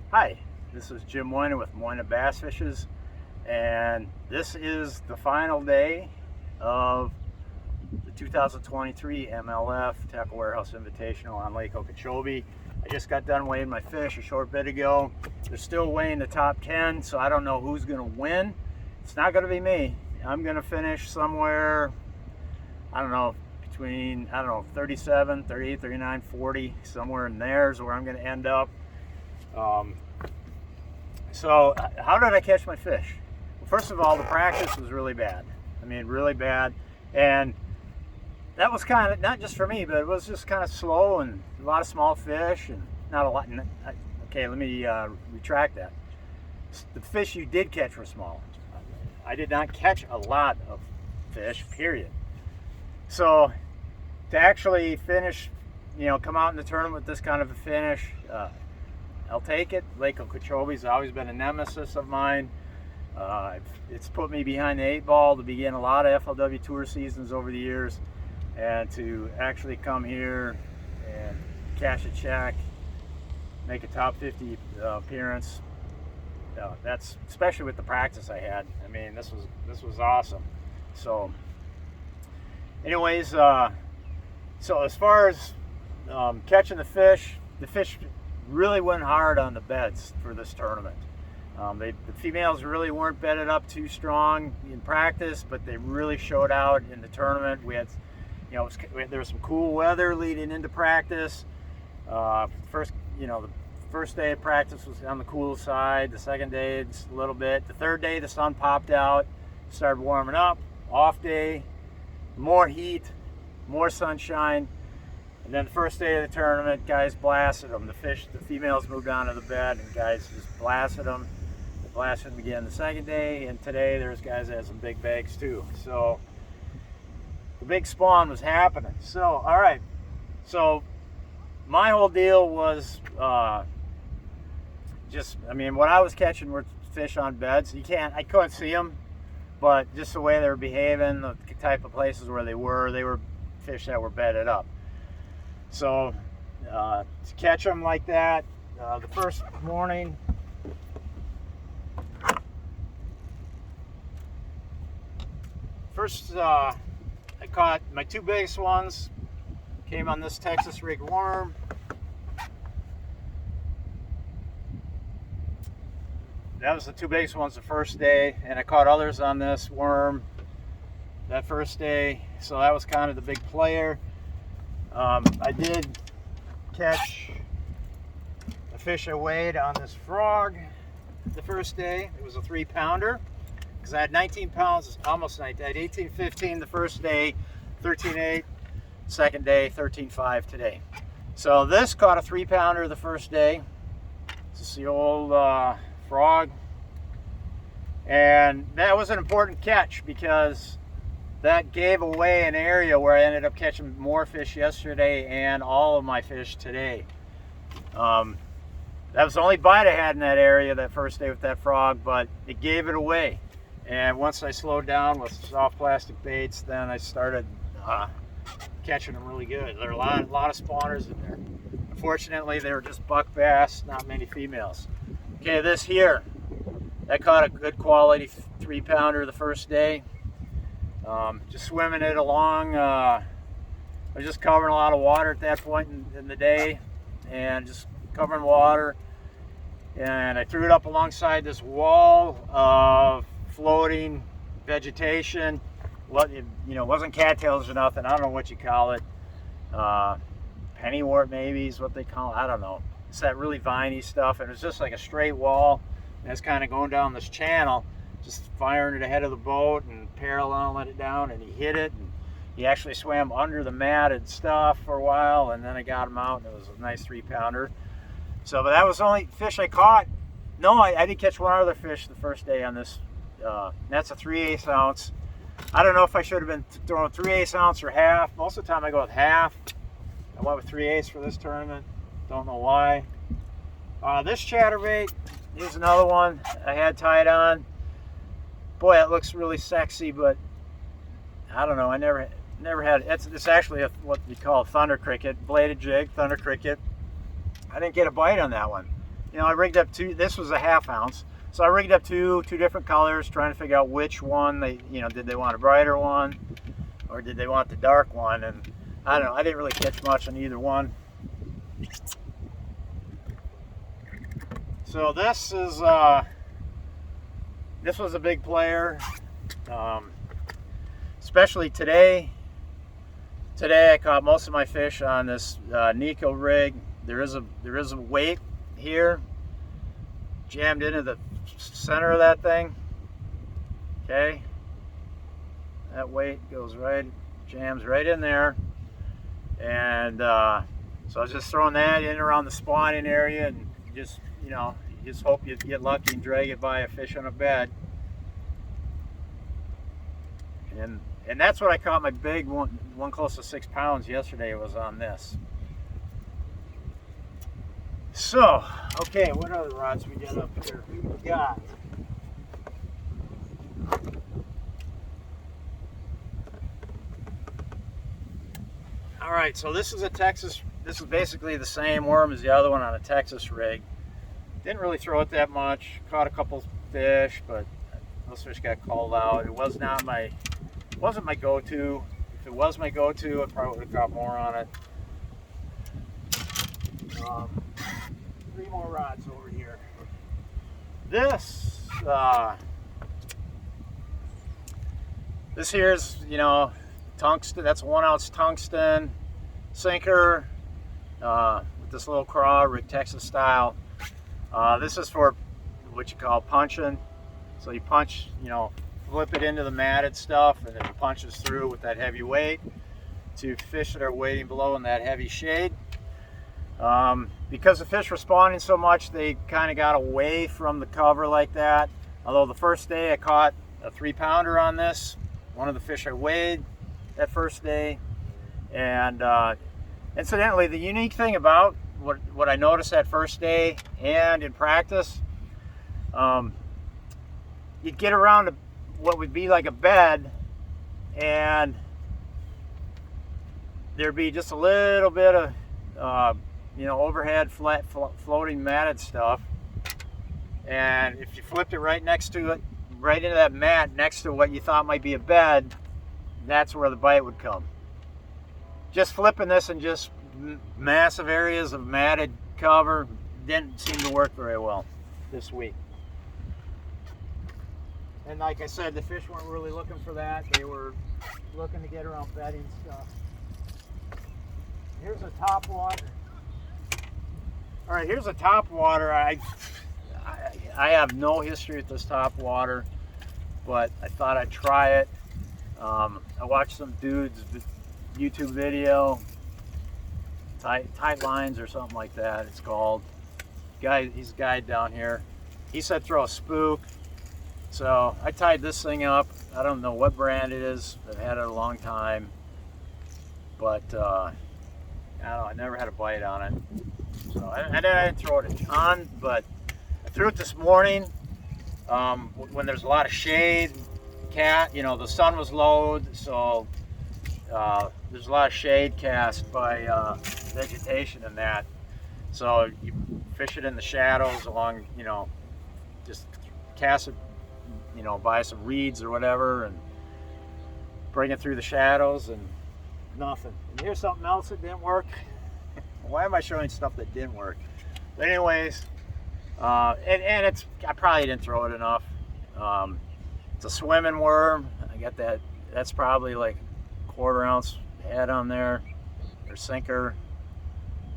Hi, this is Jim Moyna with Moyna Bass Fishes, and this is the final day of the 2023 MLF Tacklewarehouse Invitational on Lake Okeechobee. I just got done weighing my fish a short bit ago. They're still weighing the top 10, so I don't know who's going to win. It's not going to be me. I'm going to finish somewhere, I don't know, between, 37, 38, 39, 40, somewhere in there is where I'm going to end up. So how did I catch my fish? Well, first of all, the practice was really bad. I mean, really bad. And that was kind of, not just for me, but it was just kind of slow and a lot of small fish and not a lot. Okay, let me retract that. The fish you did catch were small. I did not catch a lot of fish, period. So to actually finish, come out in the tournament with this kind of a finish, I'll take it. Lake Okeechobee's always been a nemesis of mine. It's put me behind the 8 ball to begin a lot of FLW tour seasons over the years, and to actually come here and cash a check, make a top 50 appearance. That's especially with the practice I had. I mean, this was awesome. So, anyways, so as far as catching the fish really went hard on the beds for this tournament. The females really weren't bedded up too strong in practice, but they really showed out in the tournament. We had, there was some cool weather leading into practice. The first day of practice was on the cool side. The second day, it's a little bit. The third day, the sun popped out, started warming up. Off day, more heat, more sunshine. And then the first day of the tournament, guys blasted them. The females moved on to the bed, and guys just blasted them. They blasted them again the second day, and today there's guys that had some big bags too. So the big spawn was happening. So, all right. So my whole deal was what I was catching were fish on beds. I couldn't see them, but just the way they were behaving, the type of places where they were fish that were bedded up. So to catch them like that, the first morning, I caught my 2 biggest ones, came on this Texas rig worm. That was the 2 biggest ones the first day, and I caught others on this worm that first day, so that was kind of the big player. I did catch a fish I weighed on this frog the first day. It was a 3-pounder because I had 19 pounds, almost 19. I had 18.15 the first day, 13.8 second day, 13.5 today. So this caught a 3-pounder the first day. This is the old frog, and that was an important catch because that gave away an area where I ended up catching more fish yesterday and all of my fish today. That was the only bite I had in that area that first day with that frog, but it gave it away. And once I slowed down with soft plastic baits, then I started catching them really good. There were a lot of spawners in there. Unfortunately, they were just buck bass, not many females. Okay, this here, that caught a good quality 3-pounder the first day. Just swimming it along. I was just covering a lot of water at that point in the day, and just covering water. And I threw it up alongside this wall of floating vegetation. It wasn't cattails or nothing. I don't know what you call it. Pennywort maybe is what they call it. I don't know. It's that really viney stuff, and it's just like a straight wall, and it's kind of going down this channel, just firing it ahead of the boat and paralleling it down, and he hit it, and he actually swam under the matted stuff for a while, and then I got him out, and it was a nice 3-pounder. So, but that was the only fish I caught. No, I did catch one other fish the first day on this. That's a 3/8 ounce. I don't know if I should have been throwing 3/8 ounce or half. Most of the time I go with half. I went with 3/8 for this tournament. Don't know why. This chatterbait, here's another one I had tied on. Boy, it looks really sexy, but I don't know. I never had it. It's actually what we call a thunder cricket, bladed jig, thunder cricket. I didn't get a bite on that one. you know, I rigged up two. This was a 1/2 ounce, so I rigged up two different colors, trying to figure out which one they, you know, did they want a brighter one or did they want the dark one? And I don't know. I didn't really catch much on either one. So this is this was a big player, especially today. Today I caught most of my fish on this Nico rig. There is a weight here jammed into the center of that thing. Okay, that weight goes right, jams right in there, and so I was just throwing that in around the spawning area, and just, you know, you just hope you get lucky and drag it by a fish on a bed. And that's what I caught my big one close to 6 pounds yesterday, was on this. So, okay, what other rods we got up here? We got all right, so this is a Texas, this is basically the same worm as the other one on a Texas rig. Didn't really throw it that much. Caught a couple fish, but those fish got called out. It was not my, wasn't my go-to. If it was my go-to, I probably would have caught more on it. 3 more rods over here. This this here is, you know, tungsten. That's a 1 ounce tungsten sinker with this little craw rig, Texas style. This is for what you call punching. So you punch, you know, flip it into the matted stuff, and it punches through with that heavy weight to fish that are waiting below in that heavy shade. Because the fish were spawning so much, they kind of got away from the cover like that. Although the first day I caught a 3-pounder on this, one of the fish I weighed that first day. And incidentally, the unique thing about what I noticed that first day and in practice, you'd get around to what would be like a bed, and there'd be just a little bit of you know, overhead flat floating matted stuff, and if you flipped it right next to it, right into that mat next to what you thought might be a bed, that's where the bite would come. Just flipping this in just massive areas of matted cover didn't seem to work very well this week. And like I said, the fish weren't really looking for that. They were looking to get around bedding stuff. Here's a top water. All right, here's a top water. I have no history with this top water, but I thought I'd try it. I watched some dude's YouTube video, tight lines or something like that it's called. He's a guide down here. He said throw a spook. So I tied this thing up. I don't know what brand it is. I've had it a long time, but I don't know, I never had a bite on it. So I didn't throw it a ton, but I threw it this morning when there's a lot of shade. You know, the sun was low, so there's a lot of shade cast by vegetation and that. So you fish it in the shadows along, you know, just cast it, you know, by some reeds or whatever, and bring it through the shadows, and nothing. And here's something else that didn't work. Why am I showing stuff that didn't work? But anyways, and it's, I probably didn't throw it enough. It's a swimming worm. I got that. That's probably like a 1/4 ounce head on there, or sinker,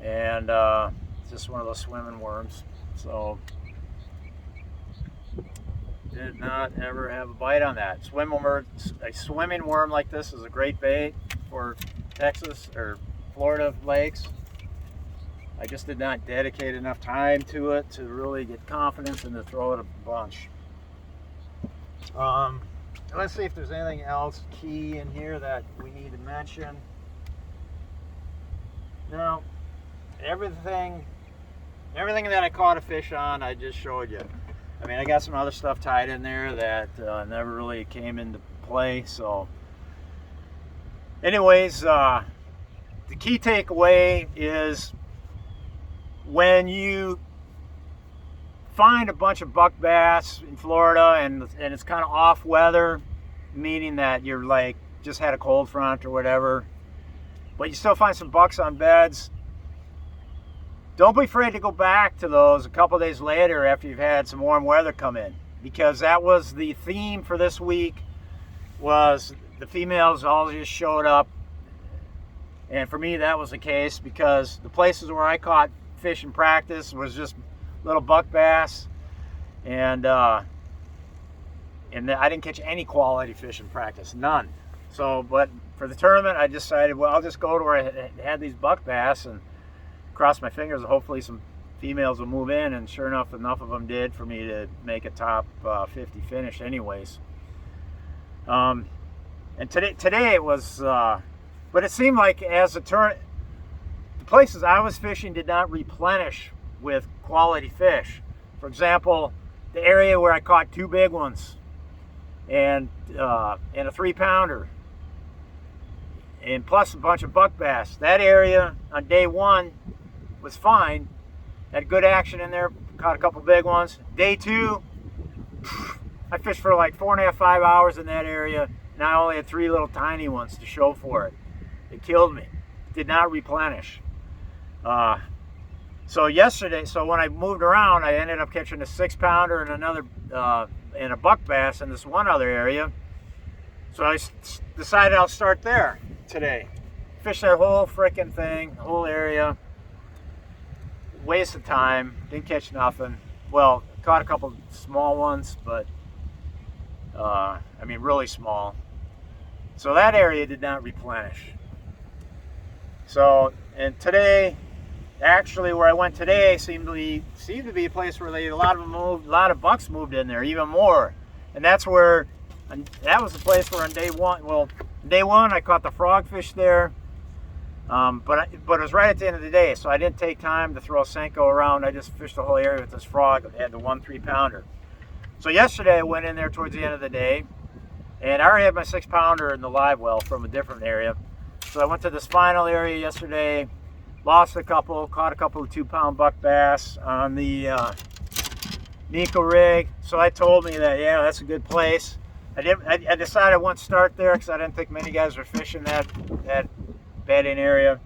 and it's just one of those swimming worms. So did not ever have a bite on that. A swimming worm like this is a great bait for Texas or Florida lakes. I just did not dedicate enough time to it to really get confidence and to throw it a bunch. Let's see if there's anything else key in here that we need to mention. No, everything that I caught a fish on, I just showed you. I mean, I got some other stuff tied in there that never really came into play. So anyways, the key takeaway is when you find a bunch of buck bass in Florida, and it's kind of off weather, meaning that you're like just had a cold front or whatever, but you still find some bucks on beds. Don't be afraid to go back to those a couple days later after you've had some warm weather come in, because that was the theme for this week. Was the females all just showed up, and for me that was the case, because the places where I caught fish in practice was just little buck bass, and I didn't catch any quality fish in practice, none. So, but for the tournament, I decided, well, I'll just go to where I had these buck bass and cross my fingers. Hopefully, some females will move in, and sure enough of them did for me to make a top 50 finish, anyways. And today it was, but it seemed like as the places I was fishing did not replenish with quality fish. For example, the area where I caught 2 big ones and a 3-pounder, and plus a bunch of buck bass. That area on day 1 was fine. Had good action in there, caught a couple big ones. Day 2, I fished for like 4.5, 5 hours in that area, and I only had 3 little tiny ones to show for it. It killed me. Did not replenish. So yesterday, when I moved around, I ended up catching a 6-pounder and another and a buck bass in this one other area. So I decided I'll start there today. Fish that whole frickin' thing, whole area. Waste of time. Didn't catch nothing. Well, caught a couple small ones, but I mean really small. So that area did not replenish. So, and today, actually, where I went today seemed to be a place where a lot of bucks moved in there, even more. And that was the place where on day 1, day 1 I caught the frogfish there, but it was right at the end of the day, so I didn't take time to throw a Senko around. I just fished the whole area with this frog. It had the 1 3-pounder. So yesterday I went in there towards the end of the day, and I already had my 6-pounder in the live well from a different area. So I went to this final area yesterday. Lost a couple, caught a couple of 2-pound buck bass on the Nico rig. So I told me that, yeah, that's a good place. I decided I wouldn't start there because I didn't think many guys were fishing that bedding area.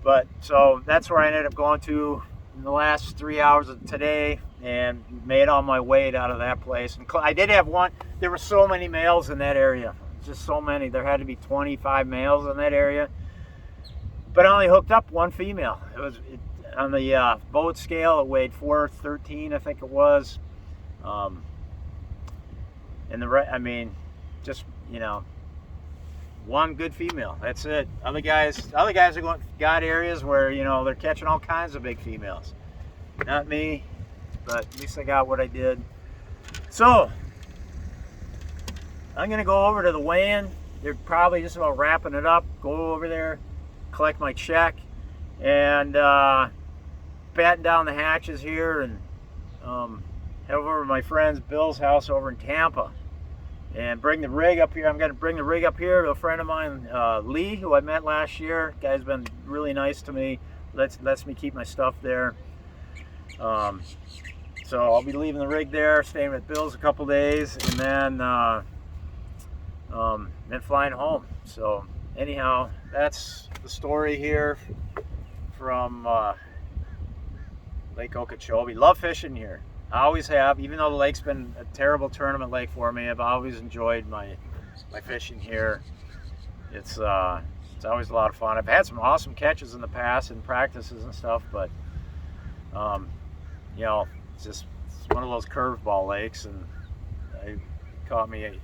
But so that's where I ended up going to in the last 3 hours of today, and made all my weight out of that place. And I did have one. There were so many males in that area, just so many. There had to be 25 males in that area. But I only hooked up 1 female. It was on the boat scale. It weighed 413, I think it was. And I mean, just 1 good female. That's it. Other guys are got areas where they're catching all kinds of big females. Not me, but at least I got what I did. So I'm gonna go over to the weigh-in. They're probably just about wrapping it up. Go over there, collect my check, and batten down the hatches here, and head over to my friend's Bill's house over in Tampa, and bring the rig up here. I'm going to bring the rig up here to a friend of mine, Lee, who I met last year. Guy's been really nice to me. Lets me keep my stuff there. So I'll be leaving the rig there, staying at Bill's a couple days, and then flying home. So anyhow, that's the story here from Lake Okeechobee. Love fishing here. I always have, even though the lake's been a terrible tournament lake for me. I've always enjoyed my fishing here. It's always a lot of fun. I've had some awesome catches in the past and practices and stuff, but it's one of those curveball lakes, and it caught me.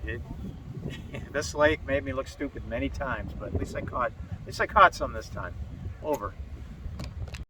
This lake made me look stupid many times, but at least I caught some this time. Over.